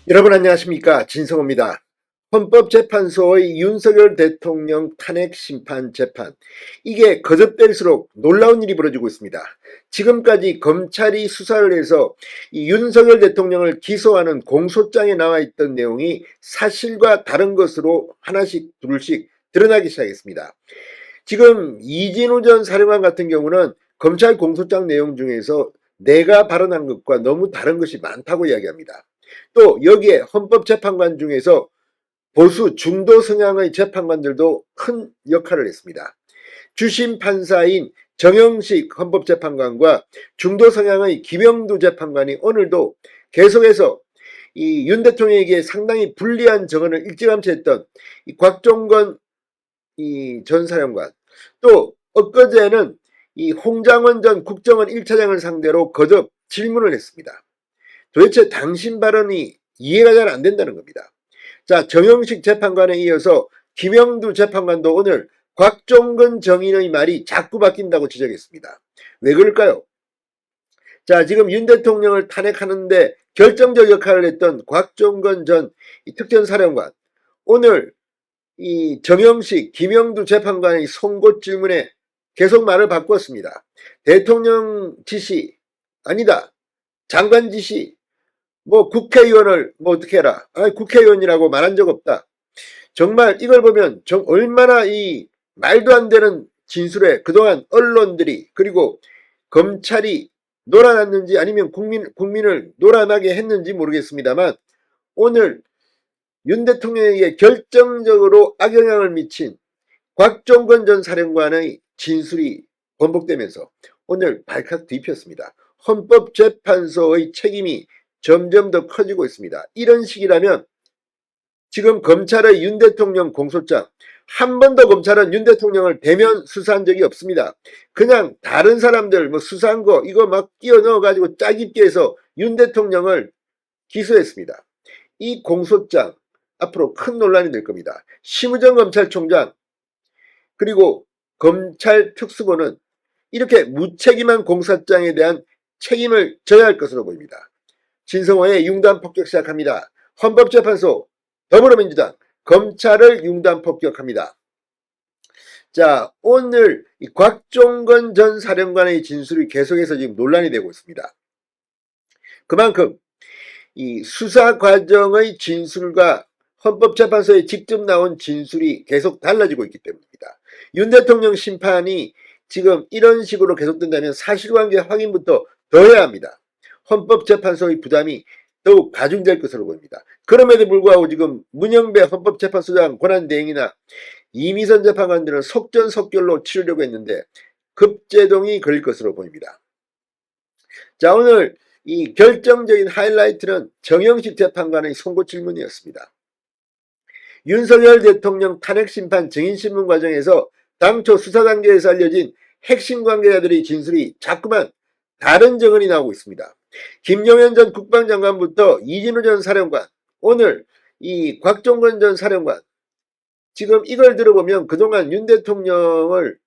여러분 안녕하십니까, 진성호입니다. 헌법재판소의 윤석열 대통령 탄핵 심판 재판, 이게 거듭될수록 놀라운 일이 벌어지고 있습니다. 지금까지 검찰이 수사를 해서 이 윤석열 대통령을 기소하는 공소장에 나와 있던 내용이 사실과 다른 것으로 하나씩 둘씩 드러나기 시작했습니다. 지금 이진우 전 사령관 같은 경우는 검찰 공소장 내용 중에서 내가 발언한 것과 너무 다른 것이 많다고 이야기합니다. 또 여기에 헌법재판관 중에서 보수 중도 성향의 재판관들도 큰 역할을 했습니다. 주심 판사인 정영식 헌법재판관과 중도 성향의 김영두 재판관이 오늘도 계속해서 이 윤 대통령에게 상당히 불리한 증언을 일찌감치 했던 이 곽종건 전 사령관, 또 엊그제는 이 홍장원 전 국정원 1차장을 상대로 거듭 질문을 했습니다. 도대체 당신 발언이 이해가 잘 안 된다는 겁니다. 자, 정영식 재판관에 이어서 김영두 재판관도 오늘 곽종건 정인의 말이 자꾸 바뀐다고 지적했습니다. 왜 그럴까요? 자, 지금 윤 대통령을 탄핵하는데 결정적 역할을 했던 곽종건 전 특전사령관, 오늘 이 정영식, 김영두 재판관의 송곳 질문에 계속 말을 바꿨습니다. 대통령 지시 아니다, 장관 지시, 뭐 국회의원을 뭐 어떻게 해라, 국회의원이라고 말한 적 없다. 정말 이걸 보면 얼마나 이 말도 안 되는 진술에 그동안 언론들이 그리고 검찰이 놀아났는지 아니면 국민을 놀아나게 했는지 모르겠습니다만, 오늘 윤 대통령에게 결정적으로 악영향을 미친 곽종건 전 사령관의 진술이 번복되면서 오늘 발칵 뒤폈습니다. 헌법재판소의 책임이 점점 더 커지고 있습니다. 이런 식이라면 지금 검찰의 윤 대통령 공소장, 한 번도 검찰은 윤 대통령을 대면 수사한 적이 없습니다. 그냥 다른 사람들 뭐 수사한 거 이거 막 끼워 넣어가지고 짜깁기 해서 윤 대통령을 기소했습니다. 이 공소장 앞으로 큰 논란이 될 겁니다. 심우정 검찰총장 그리고 검찰 특수본은 이렇게 무책임한 공소장에 대한 책임을 져야 할 것으로 보입니다. 진성호의 융단 폭격 시작합니다. 헌법재판소, 더불어민주당, 검찰을 융단 폭격합니다. 자, 오늘 이 곽종건 전 사령관의 진술이 계속해서 지금 논란이 되고 있습니다. 그만큼 이 수사 과정의 진술과 헌법재판소에 직접 나온 진술이 계속 달라지고 있기 때문입니다. 윤 대통령 심판이 지금 이런 식으로 계속된다면 사실관계 확인부터 더 해야 합니다. 헌법재판소의 부담이 더욱 가중될 것으로 보입니다. 그럼에도 불구하고 지금 문영배 헌법재판소장 권한대행이나 이미선 재판관들은 속전속결로 치르려고 했는데 급제동이 걸릴 것으로 보입니다. 자, 오늘 이 결정적인 하이라이트는 정영식 재판관의 송곳 질문이었습니다. 윤석열 대통령 탄핵심판 증인신문 과정에서 당초 수사 단계에서 알려진 핵심 관계자들의 진술이 자꾸만 다른 증언이 나오고 있습니다. 김용현 전 국방장관부터 이진우 전 사령관, 오늘 이 곽종건 전 사령관, 지금 이걸 들어보면 그동안 윤 대통령을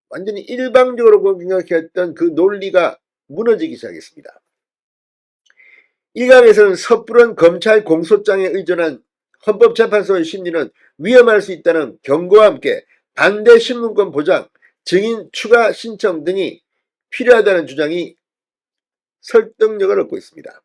완전히 일방적으로 공격했던 그 논리가 무너지기 시작했습니다. 일각에서는 섣부른 검찰 공소장에 의존한 헌법재판소의 심리는 위험할 수 있다는 경고와 함께 반대 신문권 보장, 증인 추가 신청 등이 필요하다는 주장이 설득력을 얻고 있습니다.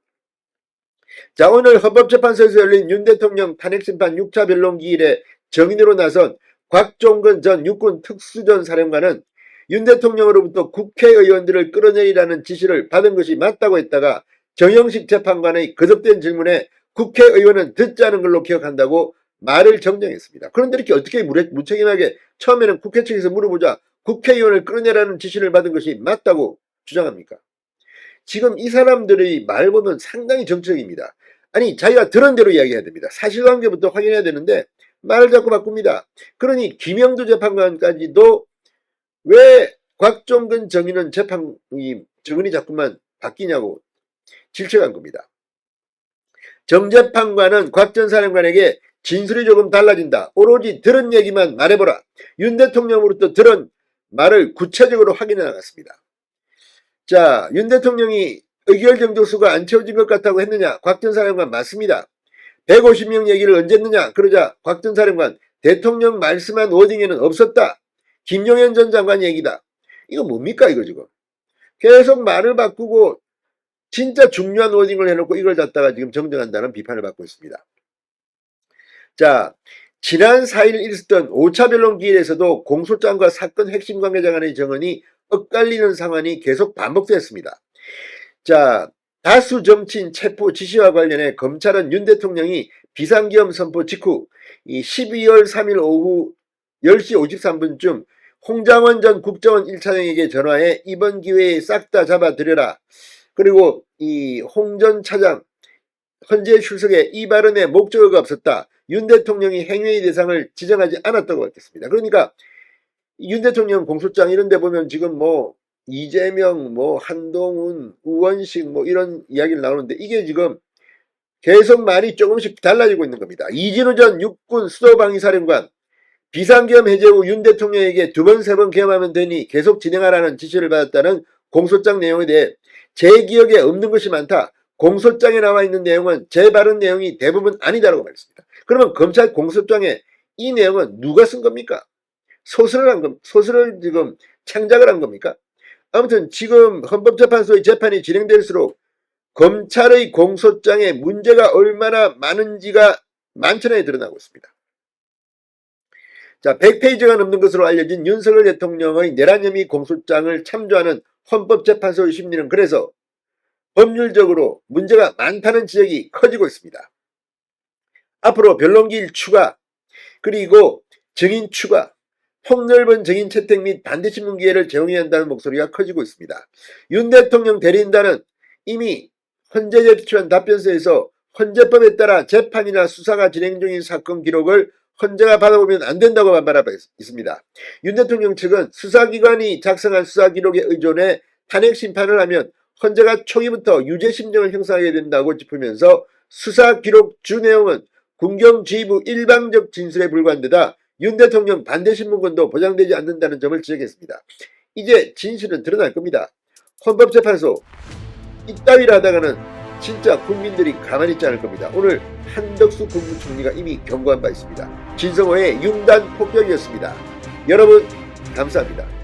자, 오늘 헌법재판소에서 열린 윤 대통령 탄핵심판 6차 변론기일에 정인으로 나선 곽종건 전 육군 특수전 사령관은 윤 대통령으로부터 국회의원들을 끌어내리라는 지시를 받은 것이 맞다고 했다가 정영식 재판관의 거듭된 질문에 국회의원은 듣지 않은 걸로 기억한다고 말을 정정했습니다. 그런데 이렇게 어떻게 무책임하게 처음에는 국회 측에서 물어보자 국회의원을 끌어내라는 지시를 받은 것이 맞다고 주장합니까? 지금 이 사람들의 말 보면 상당히 정적입니다. 아니, 자기가 들은 대로 이야기해야 됩니다. 사실관계부터 확인해야 되는데 말을 자꾸 바꿉니다. 그러니 김영두 재판관까지도 왜 곽종근 정인은 증언이 자꾸만 바뀌냐고 질책한 겁니다. 정 재판관은 곽 전 사령관에게 진술이 조금 달라진다, 오로지 들은 얘기만 말해보라, 윤 대통령으로부터 들은 말을 구체적으로 확인해 나갔습니다. 자, 윤 대통령이 의결 정족수가 안 채워진 것 같다고 했느냐? 곽 전 사령관 맞습니다. 150명 얘기를 언제 했느냐? 그러자 곽 전 사령관, 대통령 말씀한 워딩에는 없었다. 김용현 전 장관 얘기다. 이거 뭡니까 이거 지금. 계속 말을 바꾸고 진짜 중요한 워딩을 해놓고 이걸 갖다가 지금 정정한다는 비판을 받고 있습니다. 자, 지난 4일 있었던 5차 변론 기일에서도 공소장과 사건 핵심 관계자 간의 정언이 엇갈리는 상황이 계속 반복됐습니다. 자, 다수 정치인 체포 지시와 관련해 검찰은 윤 대통령이 비상계엄 선포 직후 이 12월 3일 오후 10시 53분쯤 홍장원 전 국정원 1차장에게 전화해 이번 기회에 싹 다 잡아들여라. 그리고 이 홍 전 차장 헌재 출석에 이 발언에 목적어가 없었다. 윤 대통령이 행위의 대상을 지정하지 않았다고 밝혔습니다. 그러니까 윤 대통령 공소장 이런 데 보면 지금 뭐 이재명, 뭐 한동훈, 우원식 뭐 이런 이야기를 나오는데 이게 지금 계속 말이 조금씩 달라지고 있는 겁니다. 이진우 전 육군 수도방위사령관 비상계엄 해제 후 윤 대통령에게 2번, 3번 계엄하면 되니 계속 진행하라는 지시를 받았다는 공소장 내용에 대해 제 기억에 없는 것이 많다. 공소장에 나와 있는 내용은 제 발언 내용이 대부분 아니다라고 말했습니다. 그러면 검찰 공소장에 이 내용은 누가 쓴 겁니까? 소설을 지금 창작을 한 겁니까? 아무튼 지금 헌법재판소의 재판이 진행될수록 검찰의 공소장에 문제가 얼마나 많은지가 만천하에 드러나고 있습니다. 자, 100페이지가 넘는 것으로 알려진 윤석열 대통령의 내란 혐의 공소장을 참조하는 헌법재판소의 심리는 그래서 법률적으로 문제가 많다는 지적이 커지고 있습니다. 앞으로 변론기일 추가, 그리고 증인 추가, 폭넓은 증인 채택 및 반대 신문 기회를 제공해야 한다는 목소리가 커지고 있습니다. 윤 대통령 대리인단은 이미 헌재에 제출한 답변서에서 헌재법에 따라 재판이나 수사가 진행 중인 사건 기록을 헌재가 받아보면 안 된다고 반발하고 있습니다. 윤 대통령 측은 수사기관이 작성한 수사기록에 의존해 탄핵심판을 하면 헌재가 초기부터 유죄심정을 형성하게 된다고 짚으면서 수사기록 주 내용은 군경지휘부 일방적 진술에 불과한 데다 윤 대통령 반대신문권도 보장되지 않는다는 점을 지적했습니다. 이제 진실은 드러날 겁니다. 헌법재판소 이따위를 하다가는 진짜 국민들이 가만히 있지 않을 겁니다. 오늘 한덕수 국무총리가 이미 경고한 바 있습니다. 진성호의 융단 폭격이었습니다. 여러분 감사합니다.